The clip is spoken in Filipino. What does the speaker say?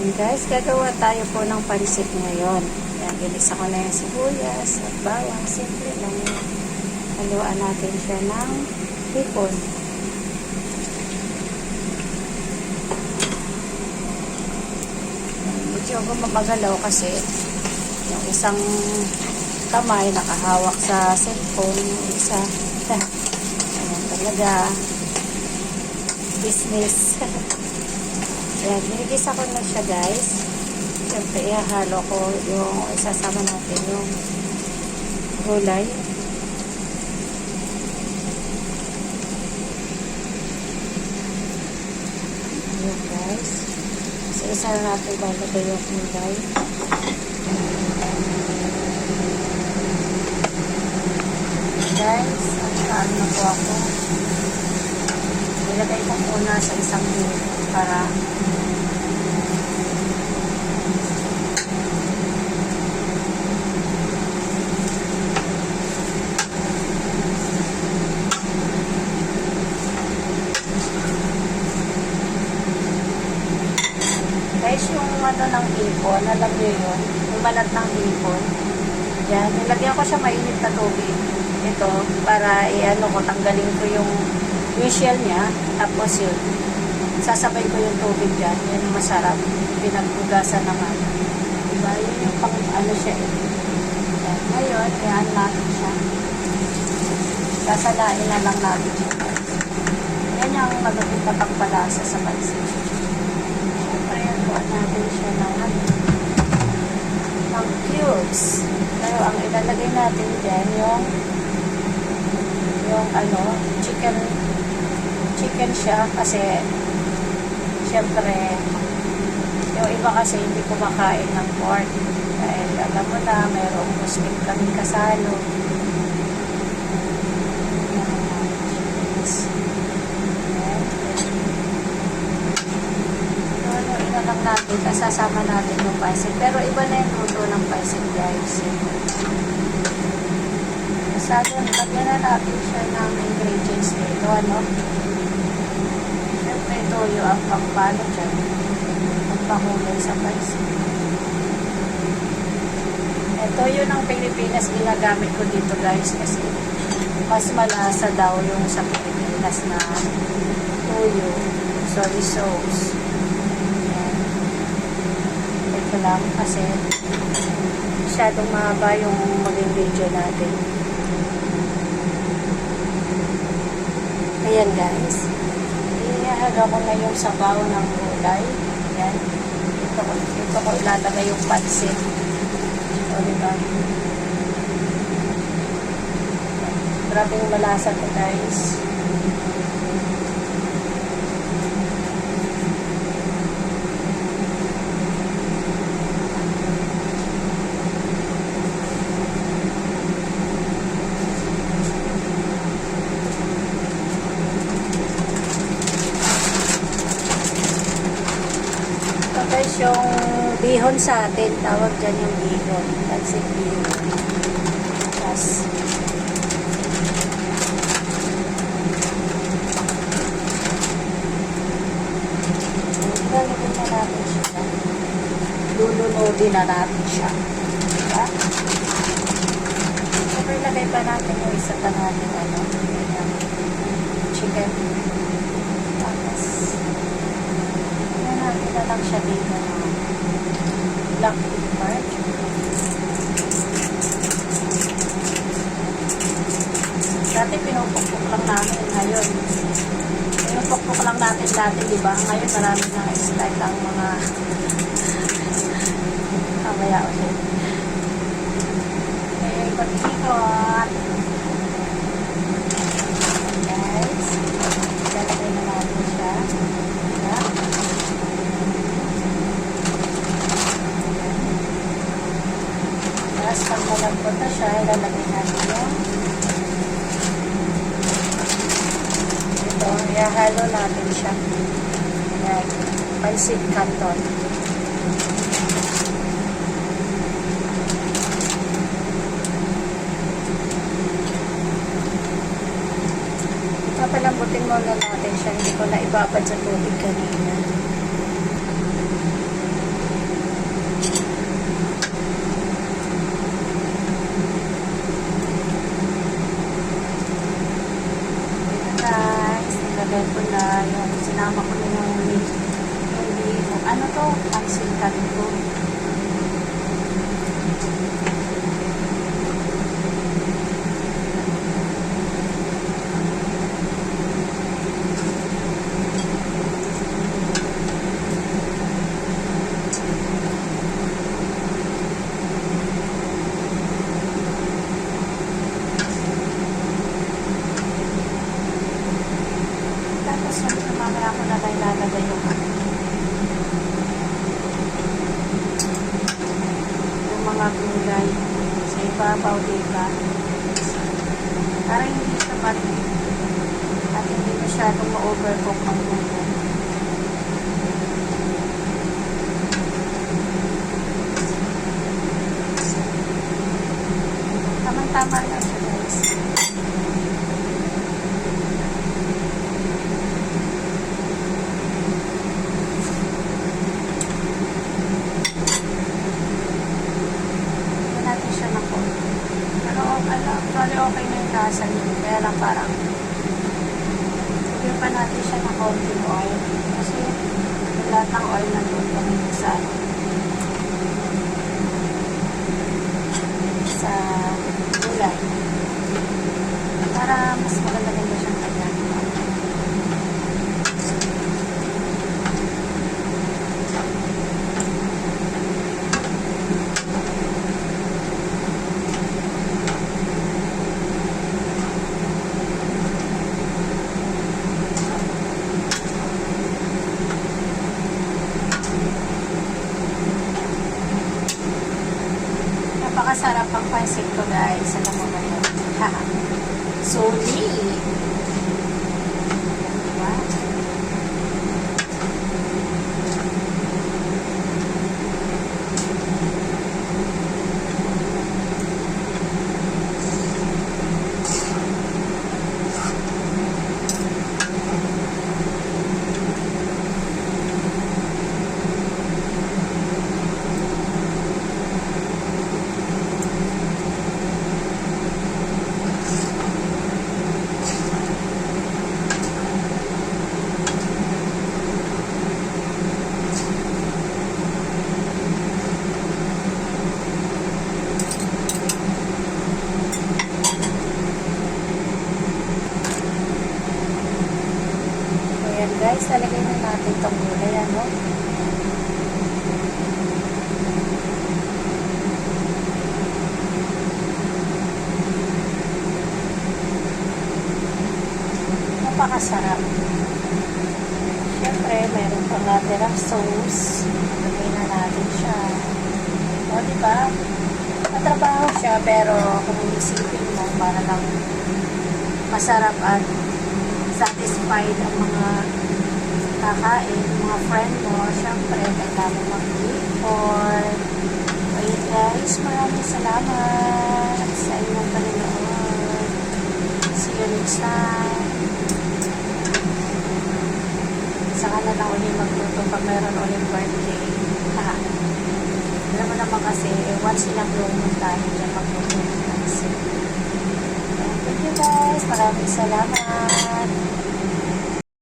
Ayan guys, gagawa tayo po ng pansit ngayon. Ayan, ginisa ko na yung sibuyas at bawang. Simple lang yun. Haluan natin siya ng hipon. Medyo gumagalaw kasi yung isang kamay nakahawak sa cellphone, yung isa ayan talaga business. Ayan, ginigisa ko na siya guys. Siyempre ihahalo ko yung isasama natin yung gulay. Ayan guys, so isa na natin lalagay yung gulay. Guys, ang na po ako. Ilagay ko muna sa isang minuto para guys, yung ano ng hipon, alam nyo yun, yung balat ng hipon, yan, nilagyan ko siya mainit na tubig. Ito, para i-ano ko, tanggalin ko yung shell niya, tapos yun, sasabay ko yung tubig dyan, yan yung masarap, pinagpugasan naman. Diba, yun yung pang ano siya eh. Yan, ngayon, yan natin siya. Sasalain na lang natin siya. Yan yung magiging na pagpalasa sa pansit. Siyempre, yan po natin siya ng cubes. Pero ang ilalagay natin dyan, yung chicken siya kasi syempre yung iba kasi hindi kumakain ng pork dahil alam mo na mayroong Muslim kami kasalo. Ina lang natin, kasasama natin yung pansit, pero iba na yung luto ng pansit guys. Lagyan na natin siya ng ingredients dito, ano? Siyempre, toyo ang pangpalo dyan. Pagpahulay sa pansit. Toyo ng Pilipinas ginagamit ko dito guys kasi mas malasa daw yung sa Pilipinas na toyo, soy sauce. Ayan. Ito lang kasi masyadong mahaba yung maging video natin. Ayan guys, ihahalo ko na yung sabaw ng gulay. Ayan, ito ko ilalagay yung pansit. O diba, grabe yung malasa ko guys. Guys, yung bihon sa atin, tawag dyan yung bihon. That's it, bihon. Tapos, ilalagay na natin siya. Lulunodin na natin siya. Diba? So, ilagay pa natin yung isa pa natin, chicken. Tapos, natin na lang siya dito na black pepper. Dati pinupukpuk lang namin ngayon. Pinupukpuk lang natin dati, diba? Ngayon marami na style ang mga kamaya ulit. Okay, ikot-ikot. Guys, lalagay na natin siya. Diba? Tapos pag malagpot na siya, ilalagay natin yung ito, ihahalo natin siya. Ayan, pansit canton. Papalambutin muna natin siya, hindi ko na ibabad sa tubig kanina. ano to, pansit canton. Tapos yung mamaya ko na tayo lalagay yung mga gulay sa ibabaw, diba? Para hindi siya mati at hindi masyadong ma-overcook ang luto. Tamang-tama lang siya, guys. Natin siya na po. Pero actually okay na yung lasa niya. Kaya lang parang bigyan pa natin siya ng konting oil. Kasi lahat ng oil nandun kami sa gulay. Para mas maganda-ganda siyang kanya. Napakasarap ang pansit ko, guys. Alam mo ba yun? Haha. Solid! Diba? Ayan, guys, talagay na natin itong gulay, ano? Napakasarap. Siyempre, mayroon pang natirang sauce. Lagay na natin siya. O, diba? Matrabaho siya, pero kung isipin mo, para lang masarap at satisfied ang mga kakain, mga friend mo, siyempre, kailangan mag-effort. Okay, guys, maraming salamat sa inyong panonood. See you next time. Saka na lang ulit magluto pag mayroon ulit birthday. Ha. Alam mo naman kasi, once in a blue moon tayo dyan magluto. Thank you, guys. Maraming salamat.